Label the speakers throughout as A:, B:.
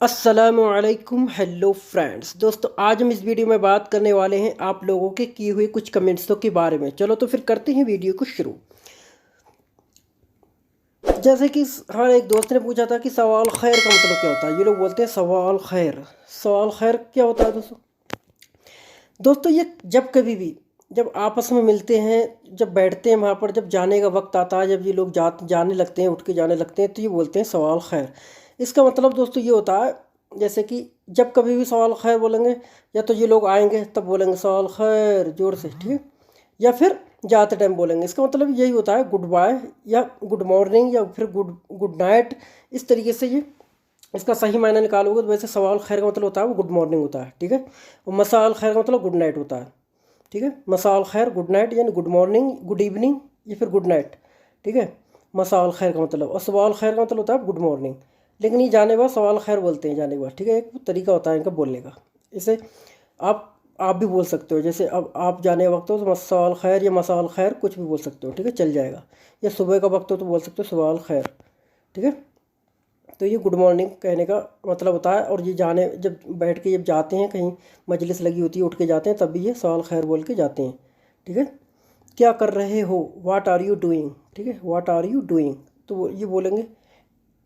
A: अस्सलामुअलैकुम, hello friends. दोस्तों, आज हम इस वीडियो में बात करने वाले हैं आप लोगों के किए हुए कुछ कमेंट्सों के बारे में। चलो तो फिर करते हैं वीडियो को शुरू। जैसे कि हमारे एक दोस्त ने पूछा था कि सवाल खैर का मतलब क्या होता है। ये लोग बोलते हैं सवाल खैर। सवाल खैर क्या होता है दोस्तों? दोस्तों, ये जब कभी भी जब आपस में मिलते हैं, जब बैठते हैं वहाँ पर, जब जाने का वक्त आता है, जब ये लोग जाने लगते हैं, उठ के जाने लगते हैं, तो ये बोलते हैं सवाल खैर। इसका मतलब दोस्तों ये होता है, जैसे कि जब कभी भी सवाल खैर बोलेंगे, या तो ये लोग आएंगे तब बोलेंगे सवाल खैर जोर से, ठीक है, या फिर जाते टाइम बोलेंगे। इसका मतलब यही होता है गुड बाय या गुड मॉर्निंग या फिर गुड गुड नाइट। इस तरीके से ये इसका सही मायना निकालोगे तो वैसे सवाल खैर का मतलब होता है वो गुड मॉर्निंग होता है, ठीक है। और मसाल खैर का मतलब गुड नाइट होता है, ठीक है। मसाल खैर गुड नाइट यानी गुड मॉर्निंग, गुड इवनिंग या फिर गुड नाइट, ठीक है। मसाल खैर का मतलब, और सवाल खैर का मतलब होता है गुड मॉर्निंग। लेकिन ये जाने बाद सवाल खैर बोलते हैं, जाने बाद, ठीक है। एक तरीका होता है इनका बोलने का। इसे आप भी बोल सकते हो, जैसे अब आप जाने का वक्त हो तो मसाल खैर या मसाल खैर कुछ भी बोल सकते हो, ठीक है, चल जाएगा। या सुबह का वक्त हो तो बोल सकते हो सवाल खैर, ठीक है। तो ये गुड मॉर्निंग कहने का मतलब होता है। और ये जाने जब बैठ के जब जाते हैं, कहीं मजलिस लगी होती है, उठ के जाते हैं, तब भी ये सवाल खैर बोल के जाते हैं, ठीक है। क्या कर रहे हो, वाट आर यू डूइंग, ठीक है, वाट आर यू डूइंग। तो ये बोलेंगे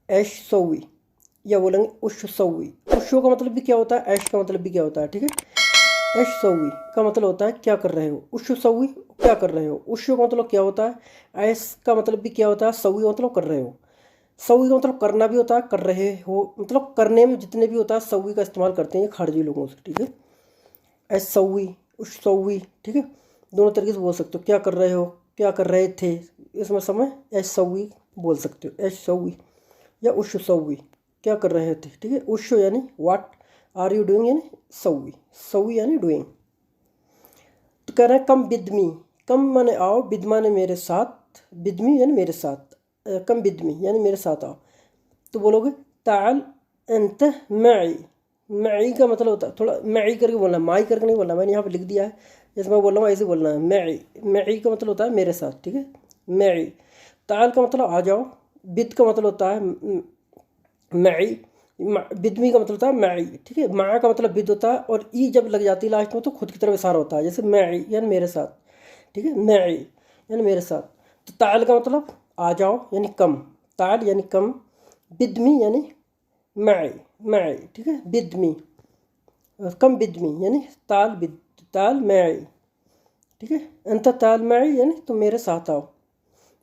A: ऐश सौवी, या बोलेंगे उश सौवी। उशो का मतलब भी क्या होता है, ऐश का मतलब भी क्या होता है, ठीक है। ऐश सौवी का मतलब होता है क्या कर रहे हो, उश सौवी क्या कर रहे हो। उशो का मतलब क्या होता है, ऐश का मतलब भी क्या होता है, सौवी मतलब कर रहे हो। सवी का मतलब करना भी होता है, कर रहे हो मतलब करने में जितने भी होता है सवी का इस्तेमाल करते हैं ये खारजी लोगों से, ठीक है। एस सवी, उस सवी, ठीक है। दोनों तरीके से बोल सकते हो, क्या कर रहे हो, क्या कर रहे थे, इसमें समय एस सवी बोल सकते हो, एस सवी या उश सवी, क्या कर रहे थे, ठीक है। उश यानी वाट आर यू डूइंग यानी सवी, सवी यानी डूइंग। तो कह रहे हैं कम बिदमी, कम माने आओ, बिद माने मेरे साथ, बिदमी यानी मेरे साथ, कम बिदमी यानी मेरे साथ आओ। तो बोलोगे ताल अंत मई। मई का मतलब होता है, थोड़ा मई करके बोलना, माई करके नहीं बोलना। मैंने यहाँ पे लिख दिया है, जैसे मैं बोल रहा हूँ ऐसे बोलना है। मई, मई का मतलब होता है मेरे साथ, ठीक है, मई। ताल का मतलब आ जाओ। बिद का मतलब होता है मई। बिदमी का मतलब होता है मई, ठीक है। मा का मतलब बिद होता है, और ई जब लग जाती है लास्ट में तो खुद की तरफ इशारा होता है, जैसे मई यानी मेरे साथ, ठीक है, मई यानी मेरे साथ। तो ताल का मतलब आ जाओ यानी कम, ताल यानी कम, बिदमी यानी मई, मई, ठीक है, बिदमी, कम बिदमी यानी ताल बिद, ताल मई, ठीक है। अंत ताल मई यानी तुम मेरे साथ आओ।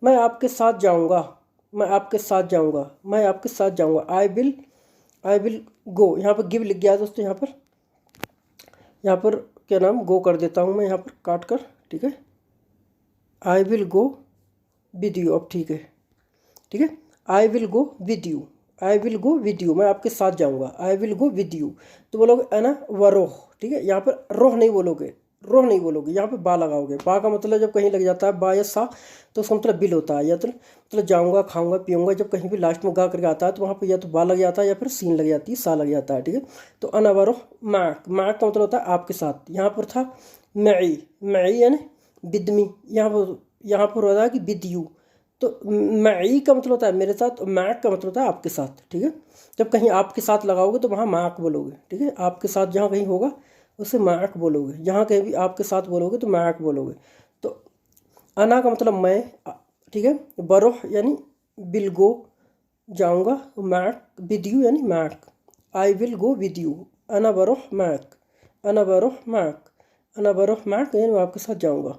A: मैं आपके साथ जाऊंगा, मैं आपके साथ जाऊंगा, मैं आपके साथ जाऊंगा। आई विल गो। यहाँ पर गिव लिख गया है दोस्तों, यहाँ पर क्या नाम गो कर देता हूँ मैं यहाँ पर काट कर, ठीक है। आई विल गो विद यू, अब ठीक है, ठीक है। आई will go with you, I will go with you, मैं आपके साथ जाऊंगा। आई विल गो विद यू। तो बोलोगे है ना वरोह, ठीक है। यहाँ पर रोह नहीं बोलोगे, रोह नहीं बोलोगे, यहाँ पे बा लगाओगे। बा का मतलब जब कहीं लग जाता है बा या सा, तो उसका मतलब बिल होता है, या तो मतलब जाऊंगा, खाऊंगा, पीऊंगा। जब कहीं भी लास्ट में गा करके आता है तो वहाँ पर या तो बा लग जाता है या फिर सीन लग जाती है, सा लग जाता है, ठीक है। तो अना वरोह माक, माक का मतलब होता है आपके साथ। यहाँ पर था मई, मई यानी बिदमी, यहाँ पर होता है कि विद यू। तो मई का मतलब होता है मेरे साथ, और मैक का मतलब होता है आपके साथ, ठीक है। जब कहीं आपके साथ लगाओगे तो वहाँ मैक बोलोगे, ठीक है। आपके साथ जहाँ कहीं होगा उसे मैक बोलोगे, जहाँ कहीं भी आपके साथ बोलोगे तो मैक बोलोगे। तो अना का मतलब मैं, ठीक है। बरोह यानी विल गो जाऊँगा, मैक विद यू यानी मैक। I will go with you, अना बरोह मैक, अना बरोह मैक, अना बरोह मैक यानी मैं आपके साथ जाऊँगा।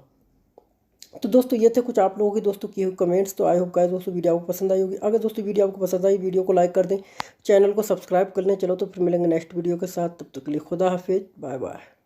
A: तो दोस्तों, ये थे कुछ आप लोगों के दोस्तों किए हुए कमेंट्स। तो आई होप गाइस दोस्तों वीडियो आपको पसंद आई होगी। अगर दोस्तों वीडियो आपको पसंद आई, वीडियो को लाइक कर दें, चैनल को सब्सक्राइब कर लें। चलो तो फिर मिलेंगे नेक्स्ट वीडियो के साथ, तब तक के लिए खुदा हाफिज़, बाय बाय।